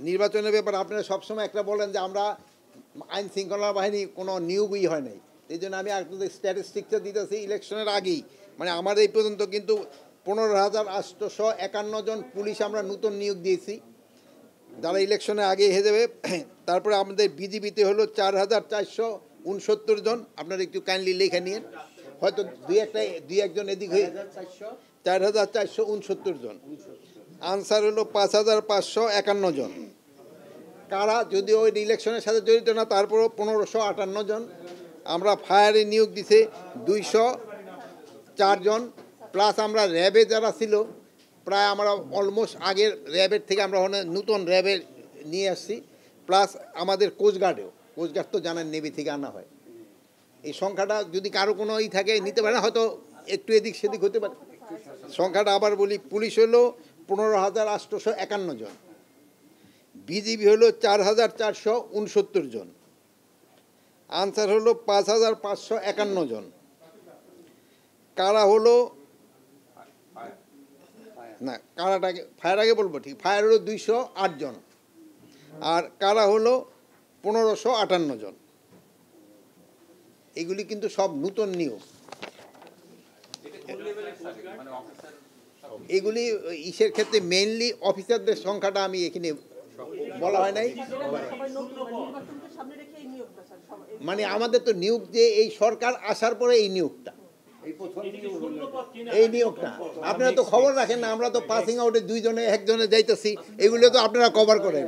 নির্বাচনের ব্যাপারে আপনারা সবসময় একটা বলেন যে আমরা আইন শৃঙ্খলা বাহিনী কোনো নিয়োগই হয় নাই, এই জন্য আমি আপনাদের স্ট্যাটিস্টিক্সটা দিতেছি ইলেকশনের আগেই, মানে আমার এই পর্যন্ত কিন্তু 15,851 জন পুলিশ আমরা নতুন নিয়োগ দিয়েছি যারা ইলেকশনে আগে হয়ে যাবে। তারপরে আমাদের বিজিবিতে হলো 4,469 জন, আপনারা একটু কাইন্ডলি লেখা নিন, হয়তো দুই একজন এদিক হয়ে 4,469 জন। আনসার হলো 5,551 জন। কারা যদিও ওই ইলেকশনের সাথে জড়িত না, তারপরও 1,558 জন। আমরা ফায়ারে নিয়োগ দিছে 204 জন, প্লাস আমরা র্যাবে যারা ছিল প্রায় আমরা অলমোস্ট আগের র্যাবের থেকে আমরা নতুন র্যাবে নিয়ে আসছি, প্লাস আমাদের কোস্টগার্ড তো জানেন নেভি থেকে আনা হয়। এই সংখ্যাটা যদি কারো কোনো থাকে নিতে পারে না, হয়তো একটু এদিক সেদিক হতে পারে সংখ্যাটা। আবার বলি, পুলিশ হলো 15,851 জন, বিজিবি হলো 4,469 জন, আনসার হলো 5,551 জন, কারা হলো না কারাটাকে ফায়ার আগে বলবো, ঠিক ফায়ার হলো 208 জন, আর কারা হলো 1,558 জন। এগুলি কিন্তু সব নতুন নিয়োগ। এগুলি ইসের ক্ষেত্রে মেইনলি অফিসারদের সংখ্যাটা আমি এখানে বলা হয় নাই, মানে আমাদের তো নিয়োগ যে এই সরকার আসার পরে এই নিয়োগটা আপনারা তো খবর রাখেন না, আমরা তো পাসিং আউটে দুইজনে একজনে যাইতেছি, এগুলো তো আপনারা কভার করেন।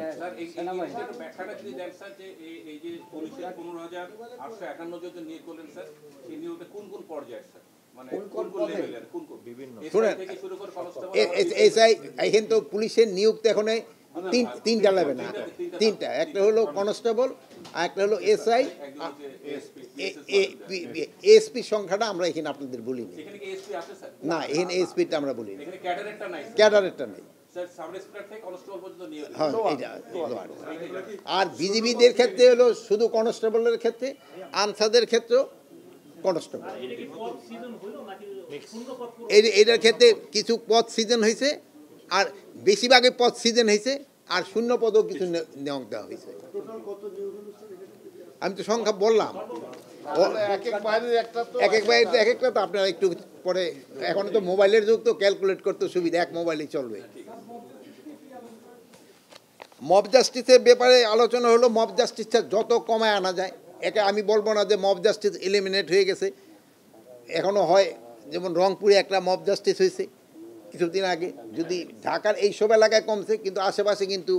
শুনেন তো পুলিশের নিয়োগ তো এখন তিনটা লাগবে না, তিনটা, একটা হলো কনস্টেবল, আর একটা হলো এসআই, এসপি সংখ্যাটা আমরা এখানে আপনাদের বলি না, এখানে এসপিটা আমরা বলি না, ক্যাডারেরটা নেই। আর বিজিবিদের ক্ষেত্রে হলো শুধু কনস্টেবলের ক্ষেত্রে, আনসারদের ক্ষেত্রেও কনস্টেবল। এটার ক্ষেত্রে কিছু পদ সিজন হয়েছে, আর বেশিরভাগই পদ সিজন হয়েছে, আর শূন্য পদও কিছু নিয়োগ দেওয়া হয়েছে। আমি তো সংখ্যা বললাম, এক এক বাইরে এক একটা, তো আপনারা একটু পরে, এখন তো মোবাইলের যুগ, তো ক্যালকুলেট করতে সুবিধা, এক মোবাইলে চলবে। মব জাস্টিসের ব্যাপারে আলোচনা হলো, মব জাস্টিসটা যত কমায় আনা যায়, একে আমি বলবো না যে মব জাস্টিস এলিমিনেট হয়ে গেছে, এখনও হয়, যেমন রংপুরে একটা মব জাস্টিস হয়েছে কিছুদিন আগে, যদি ঢাকার এইসব এলাকায় কমছে, কিন্তু আশেপাশে কিন্তু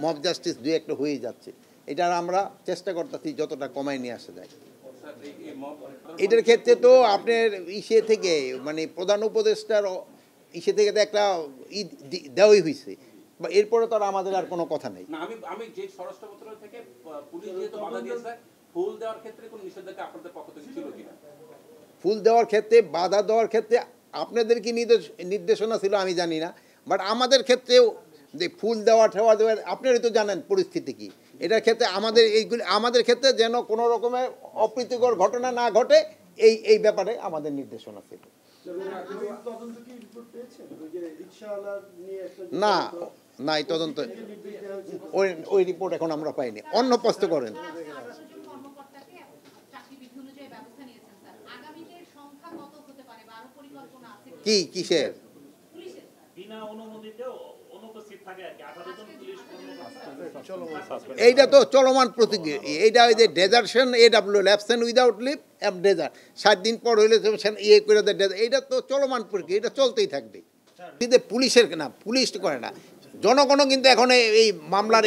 মব জাস্টিস দুই একটা হয়ে যাচ্ছে। এটার আমরা চেষ্টা করতেছি যতটা কমায় নিয়ে আসা যায়। এটার ক্ষেত্রে তো আপনার ইসে থেকে, মানে প্রধান উপদেষ্টার ইসে থেকে তো একটা দেওয়াই হয়েছে, বা এরপরে তো আর আমাদের আর কোনো কথা নেই। আমি যে স্বরাষ্ট্র মন্ত্রণালয় থেকে পুলিশ যেহেতু বাধা দিয়েছে, ফুল দেওয়ার ক্ষেত্রে কোনো নিষেধাজ্ঞা আপনাদের পক্ষ থেকে ছিল কিনা? ফুল দেওয়ার ক্ষেত্রে, বাধা দেওয়ার ক্ষেত্রে আপনাদের কি নির্দেশনা ছিল আমি জানি না, বাট আমাদের ক্ষেত্রেও যে ফুল দেওয়া ঠেওয়া দেওয়ার আপনারাই তো জানেন পরিস্থিতি কি। এটার ক্ষেত্রে আমাদের ক্ষেত্রে যেন কোনো রকমের অপ্রীতিকর ঘটনা না ঘটে, এই ব্যাপারে আমাদের নির্দেশনা ছিল। না না, এই তদন্ত ওই রিপোর্ট এখন আমরা পাইনি, অন্য প্রশ্ন করেন। কি কিসের এইটা তো চলমান প্রতিক্রিয়া, এইটা ওই যে desertion, AWL absent without leave desert, 7 দিন পর হইলে ইয়ে করে দেয়, এইটা তো চলমান প্রক্রিয়া, এটা চলতেই থাকবে। পুলিশের না, পুলিশ করে না, জনগণও কিন্তু এখন এই মামলার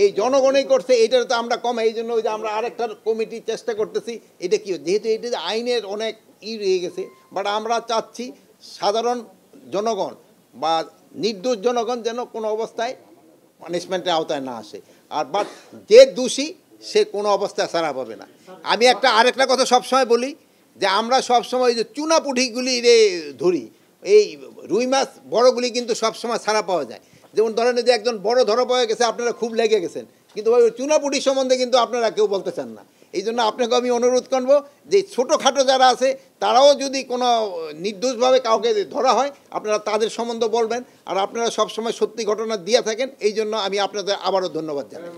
এই জনগণই করছে, এইটা তো আমরা কম, এই জন্য ওই যে আমরা আরেকটা কমিটি চেষ্টা করতেছি। এটা কি, যেহেতু এটা আইনের অনেক রয়ে গেছে, বাট আমরা চাচ্ছি সাধারণ জনগণ বা নির্দোষ জনগণ যেন কোনো অবস্থায় পানিশমেন্টের আওতায় না আসে, আর বাট যে দোষী সে কোনো অবস্থায় ছাড়া পাবে না। আমি আরেকটা কথা সবসময় বলি, যে আমরা সবসময় যে চুনা পুঁঠিগুলি ধরি, এই রুই মাছ বড়গুলি কিন্তু সবসময় ছাড়া পাওয়া যায়। যেমন ধরেন যে একজন বড় ধরা পাওয়া গেছে, আপনারা খুব লেগে গেছেন, কিন্তু ওই চুনা পুঁটি সম্বন্ধে কিন্তু আপনারা কেউ বলতে চান না। এই জন্য আপনাকে আমি অনুরোধ করবো যে ছোটোখাটো যারা আছে তারাও যদি কোনো নির্দোষভাবে কাউকে ধরা হয় আপনারা তাদের সম্বন্ধে বলবেন, আর আপনারা সবসময় সত্যি ঘটনা দিয়ে থাকেন, এই জন্য আমি আপনাদের আবারও ধন্যবাদ জানাই।